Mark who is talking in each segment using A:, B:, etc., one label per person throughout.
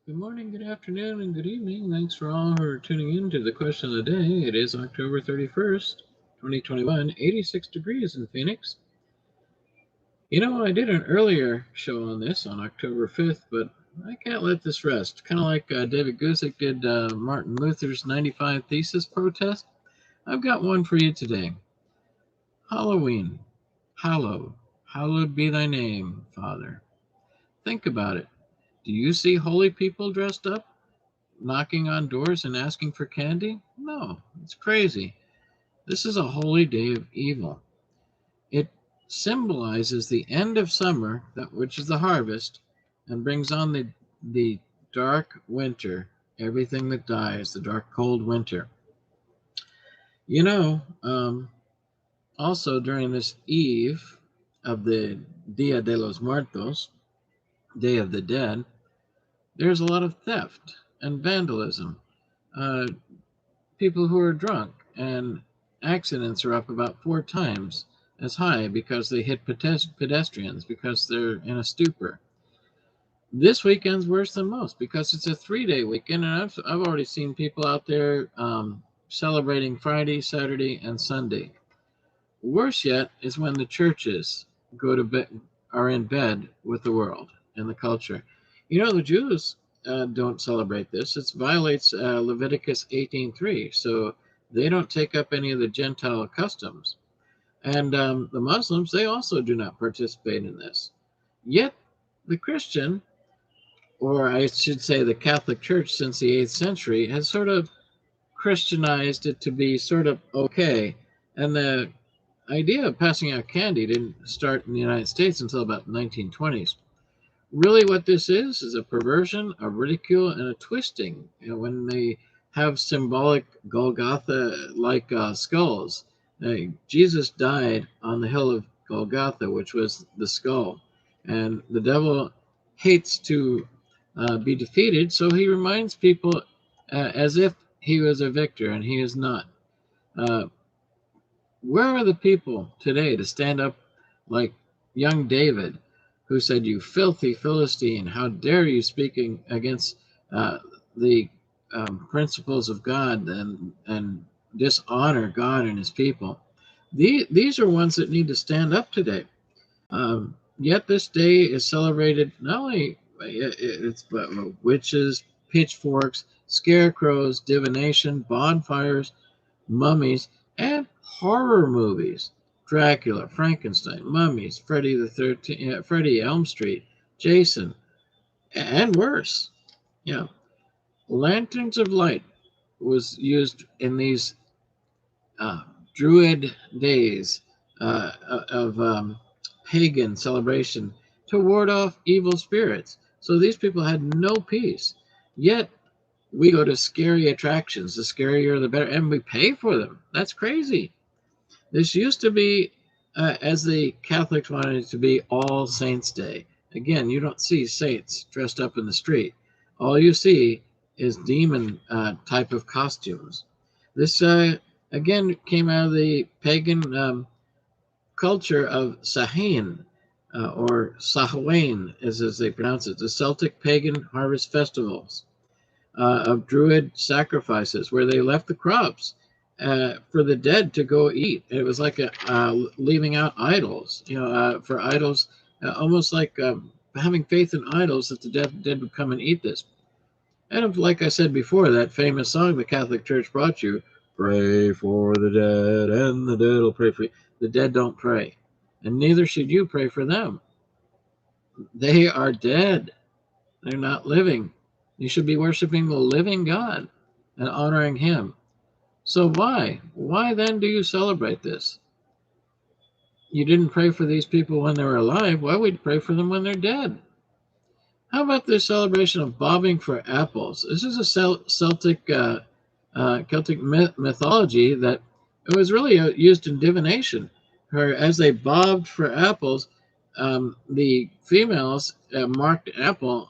A: Good morning, good afternoon, and good evening. Thanks for all for tuning in to the question of the day. It is October 31st, 2021, 86 degrees in Phoenix. You know, I did an earlier show on this on October 5th, but I can't let this rest. Kind of like David Guzik did Martin Luther's 95 Thesis protest. I've got one for you today. Halloween. Hallowed be thy name, Father. Think about it. Do you see holy people dressed up, knocking on doors and asking for candy? No, it's crazy. This is a holy day of evil. It symbolizes the end of summer, that which is the harvest, and brings on the dark winter, everything that dies, the dark cold winter. You know, also during this eve of the Dia de los Muertos, Day of the Dead, there's a lot of theft and vandalism. Uh, People who are drunk, and accidents are up about 4 times as high because they hit pedestrians because they're in a stupor. This weekend's worse than most because it's a 3 day weekend, and I've already seen people out there celebrating Friday, Saturday, and Sunday. Worse yet is when the churches go to bed, are in bed with the world and the culture. You know, the Jews don't celebrate this. It violates Leviticus 18:3, so they don't take up any of the Gentile customs. And the Muslims, they also do not participate in this. Yet the Christian, or I should say the Catholic Church since the 8th century, has sort of Christianized it to be sort of okay. And the idea of passing out candy didn't start in the United States until about the 1920s. Really, what this is a perversion, a ridicule, and a twisting. You know, when they have symbolic Golgotha-like skulls. Jesus died on the hill of Golgotha, which was the skull, and the devil hates to be defeated, so he reminds people as if he was a victor, and he is not. Uh, where are the people today to stand up like young David, who said, "You filthy Philistine, how dare you speaking against the principles of God and dishonor God and his people?" These are ones that need to stand up today. Yet this day is celebrated not only it's witches, pitchforks, scarecrows, divination, bonfires, mummies, and horror movies. Dracula, Frankenstein, mummies, Freddy the 13th, Freddy Elm Street, Jason, and worse. Yeah, lanterns of light was used in these uh, Druid days of pagan celebration to ward off evil spirits. So these people had no peace. Yet we go to scary attractions. The scarier, the better, and we pay for them. That's crazy. This used to be, as the Catholics wanted it to be, All Saints' Day. Again, you don't see saints dressed up in the street. All you see is demon type of costumes. This, again, came out of the pagan culture of Samhain, or Samhain, as they pronounce it, the Celtic pagan harvest festivals of Druid sacrifices where they left the crops for the dead to go eat. It was like leaving out idols, for idols, almost like having faith in idols that the dead would come and eat this. And like I said before, that famous song the Catholic Church brought you, "Pray for the dead, and the dead will pray for you." The dead don't pray, and neither should you pray for them. They are dead. They're not living. You should be worshiping the living God and honoring Him. So why? Why then do you celebrate this? You didn't pray for these people when they were alive. Why would you pray for them when they're dead? How about this celebration of bobbing for apples? This is a Celtic, Celtic mythology that it was really used in divination. As they bobbed for apples, the females marked apple,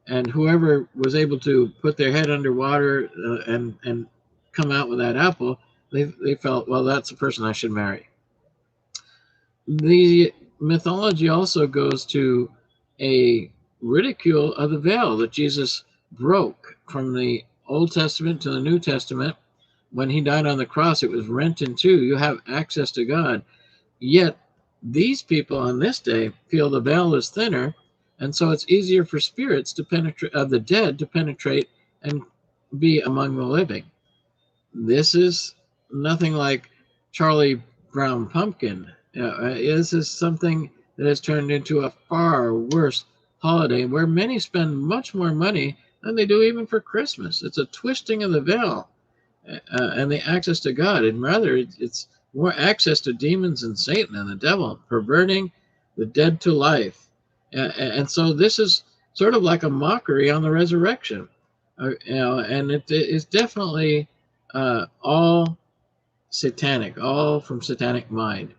A: and whoever was able to put their head underwater and come out with that apple, they felt, well, that's the person I should marry. The mythology also goes to a ridicule of the veil that Jesus broke from the Old Testament to the New Testament. When he died on the cross, it was rent in two. You have access to God. Yet these people on this day feel the veil is thinner, and so it's easier for spirits to penetrate of the dead to penetrate and be among the living. This is nothing like Charlie Brown Pumpkin. This is something that has turned into a far worse holiday where many spend much more money than they do even for Christmas. It's a twisting of the veil and the access to God, and rather it's more access to demons and Satan and the devil, perverting the dead to life. And so this is sort of like a mockery on the resurrection, and it is definitely all satanic, all from satanic mind.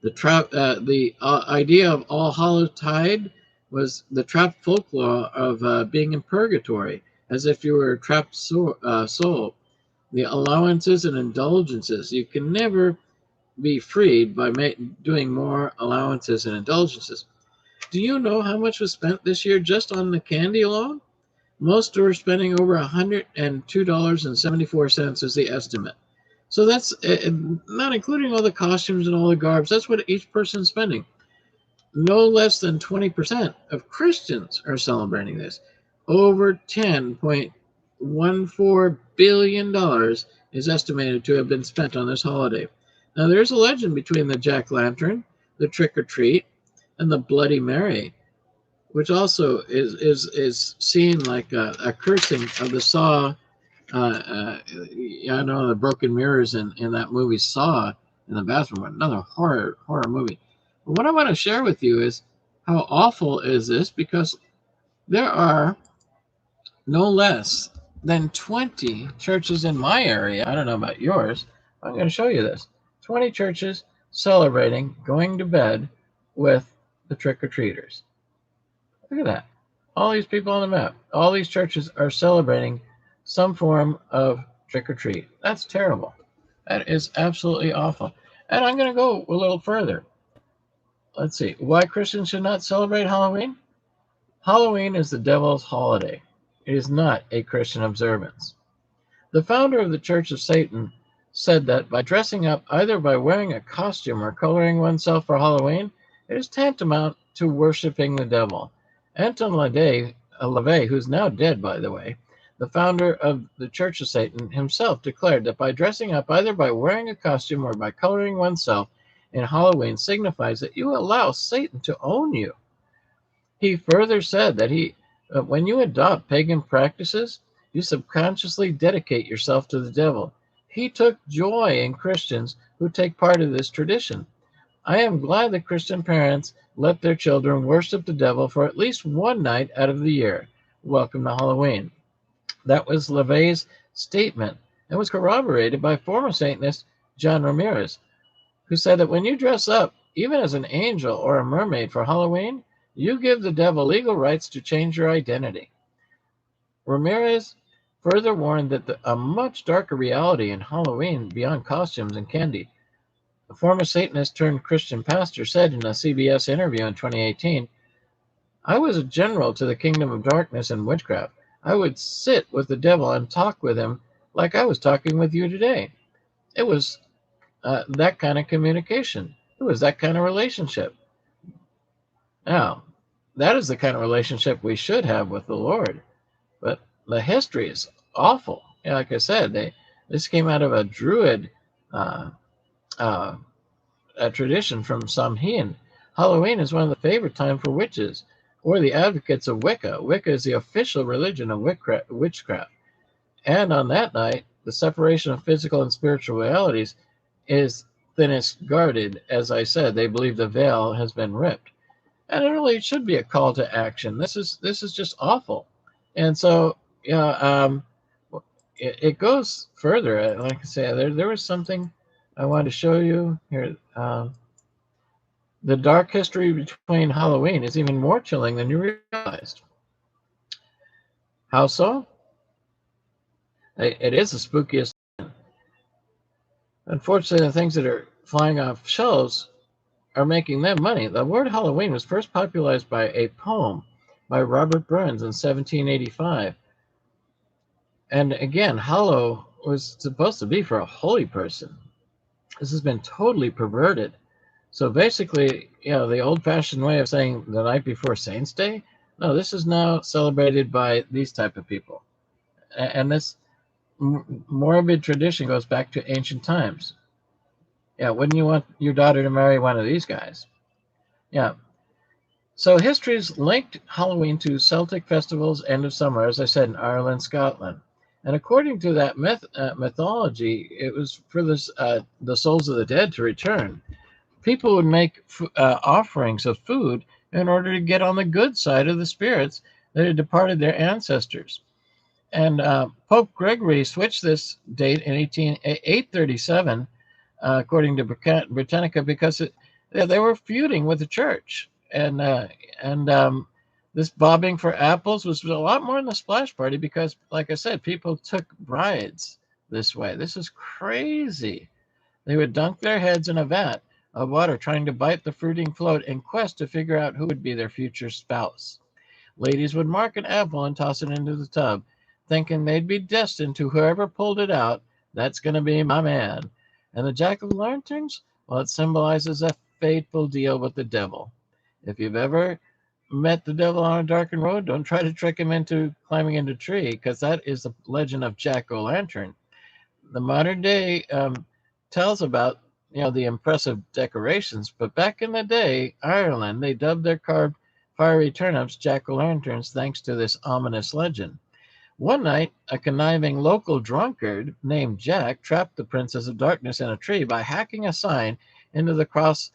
A: The idea of All Hallows Tide was the trapped folklore of being in purgatory, as if you were a trapped soul. The allowances and indulgences. You can never be freed by doing more allowances and indulgences. Do you know how much was spent this year just on the candy alone? Most are spending over $102.74 is the estimate. So that's not including all the costumes and all the garbs. That's what each person's spending. No less than 20% of Christians are celebrating this. Over $10.14 billion is estimated to have been spent on this holiday. Now, there's a legend between the jack-lantern, the trick-or-treat, and the Bloody Mary, which also is seen like a cursing of the Saw. I know the broken mirrors in that movie Saw in the bathroom. Another horror movie. But what I want to share with you is how awful is this, because there are no less than 20 churches in my area. I don't know about yours. I'm going to show you this. 20 churches celebrating going to bed with the trick-or-treaters. Look at that. All these people on the map. All these churches are celebrating some form of trick-or-treat. That's terrible. That is absolutely awful. And I'm going to go a little further. Let's see. Why Christians should not celebrate Halloween? Halloween is the devil's holiday. It is not a Christian observance. The founder of the Church of Satan said that by dressing up either by wearing a costume or coloring oneself for Halloween, it is tantamount to worshiping the devil. Anton LaVey, who's now dead, by the way, the founder of the Church of Satan, himself declared that by dressing up either by wearing a costume or by coloring oneself in Halloween signifies that you allow Satan to own you. He further said that when you adopt pagan practices, you subconsciously dedicate yourself to the devil. He took joy in Christians who take part in this tradition. I am glad that Christian parents let their children worship the devil for at least one night out of the year. Welcome to Halloween. That was LaVey's statement and was corroborated by former Satanist John Ramirez, who said that when you dress up, even as an angel or a mermaid for Halloween, you give the devil legal rights to change your identity. Ramirez further warned that a much darker reality in Halloween beyond costumes and candy. The former Satanist turned Christian pastor said in a CBS interview in 2018, I was a general to the kingdom of darkness and witchcraft. I would sit with the devil and talk with him like I was talking with you today. It was that kind of communication. It was that kind of relationship. Now, that is the kind of relationship we should have with the Lord. But the history is awful. Like I said, this came out of a Druid a tradition from Samhain. Halloween is one of the favorite times for witches or the advocates of Wicca. Wicca is the official religion of witchcraft. And on that night, the separation of physical and spiritual realities is thinnest guarded. As I said, they believe the veil has been ripped. And it really should be a call to action. This is just awful. And so, it goes further. Like I say, there was something I wanted to show you here. The dark history between Halloween is even more chilling than you realized. How so? It is the spookiest. Unfortunately, the things that are flying off shelves are making them money. The word Halloween was first popularized by a poem
B: by Robert Burns in 1785. And again, Hollow was supposed to be for a holy person. This has been totally perverted. So basically, the old-fashioned way of saying the night before Saints' Day, no, this is now celebrated by these type of people. And this morbid tradition goes back to ancient times. Yeah, wouldn't you want your daughter to marry one of these guys? Yeah. So history's linked Halloween to Celtic festivals, end of summer, as I said, in Ireland, Scotland. And according to that mythology, it was for the souls of the dead to return. People would make offerings of food in order to get on the good side of the spirits that had departed their ancestors. And Pope Gregory switched this date in 837, according to Britannica, because they were feuding with the church. And this bobbing for apples was a lot more than the splash party because, like I said, people took brides this way. This is crazy. They would dunk their heads in a vat of water trying to bite the fruiting float in quest to figure out who would be their future spouse. Ladies would mark an apple and toss it into the tub, thinking they'd be destined to whoever pulled it out. That's going to be my man. And the jack-o'-lanterns? Well, it symbolizes a fateful deal with the devil. If you've ever met the devil on a darkened road, don't try to trick him into climbing into a tree, because that is the legend of Jack-o'-lantern. The modern day tells about the impressive decorations, but back in the day, Ireland, they dubbed their carved fiery turnips jack-o'-lanterns thanks to this ominous legend. One night, a conniving local drunkard named Jack trapped the Princess of Darkness in a tree by hacking a sign into the cross,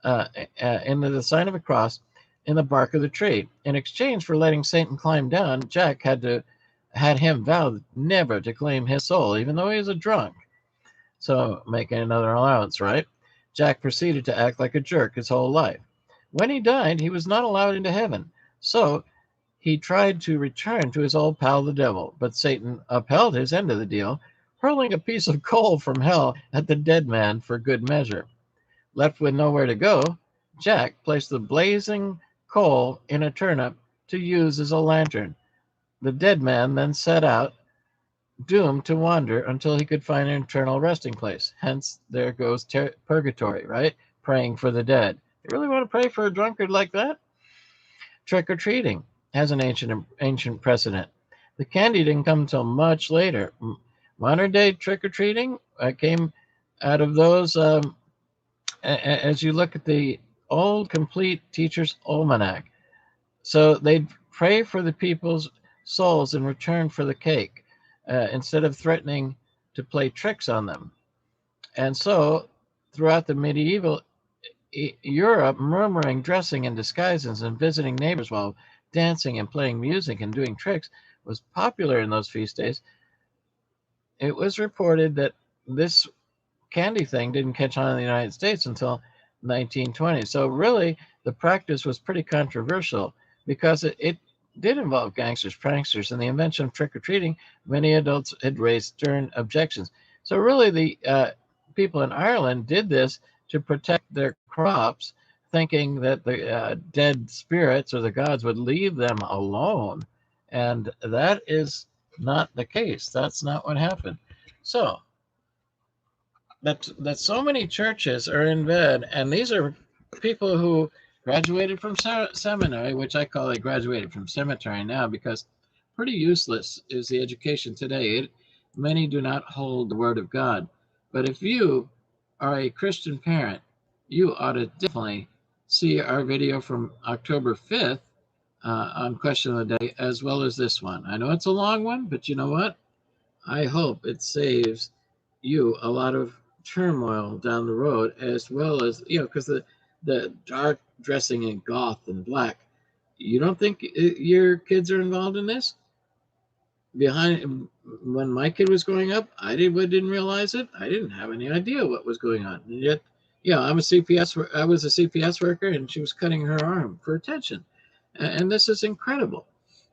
B: into the sign of a cross in the bark of the tree. In exchange for letting Satan climb down, Jack had him vow never to claim his soul, even though he was a drunk. So making another allowance, right? Jack proceeded to act like a jerk his whole life. When he died, he was not allowed into heaven. So he tried to return to his old pal the devil, but Satan upheld his end of the deal, hurling a piece of coal from hell at the dead man for good measure. Left with nowhere to go, Jack placed the blazing coal in a turnip to use as a lantern. The dead man then set out, doomed to wander until he could find an eternal resting place. Hence, there goes purgatory, right? Praying for the dead. You really want to pray for a drunkard like that? Trick or treating has an ancient precedent. The candy didn't come until much later. Modern day trick or treating came out of those. As you look at the old complete teacher's almanac, so they'd pray for the people's souls in return for the cake, instead of threatening to play tricks on them. And so, throughout the medieval Europe, murmuring, dressing in disguises, and visiting neighbors while dancing and playing music and doing tricks was popular in those feast days. It was reported that this candy thing didn't catch on in the United States until 1920. So really, the practice was pretty controversial because it did involve gangsters, pranksters, and the invention of trick-or-treating. Many adults had raised stern objections. So really, the people in Ireland did this to protect their crops, thinking that the dead spirits or the gods would leave them alone. And that is not the case. That's not what happened. So that so many churches are in bed, and these are people who graduated from seminary, which I call it graduated from cemetery now, because pretty useless is the education today. Many do not hold the word of God. But if you are a Christian parent, you ought to definitely see our video from October 5th on Question of the Day, as well as this one. I know it's a long one, but you know what? I hope it saves you a lot of turmoil down the road, as well as, because the dark dressing in goth and black. You don't think your kids are involved in this? Behind when my kid was growing up, didn't realize it. I didn't have any idea what was going on. And yet, I'm a CPS. I was a CPS worker, and she was cutting her arm for attention, and this is incredible.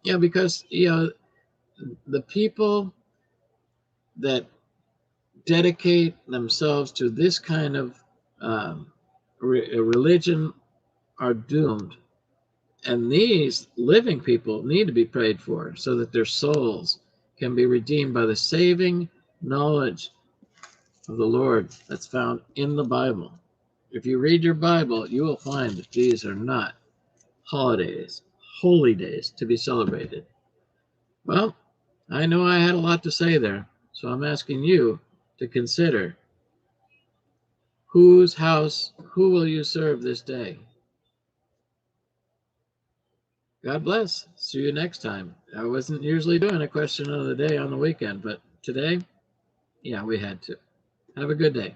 B: Because the people that dedicate themselves to this kind of religion are doomed.
A: And these living people need to be prayed for so that their souls can be redeemed by the saving knowledge of the Lord that's found in the Bible. If you read your Bible, you will find that these are not holidays, holy days to be celebrated. Well, I know I had a lot to say there, so I'm asking you to consider whose house, who will you serve this day? God bless. See you next time. I wasn't usually doing a question of the day on the weekend, but today, yeah, we had to. Have a good day.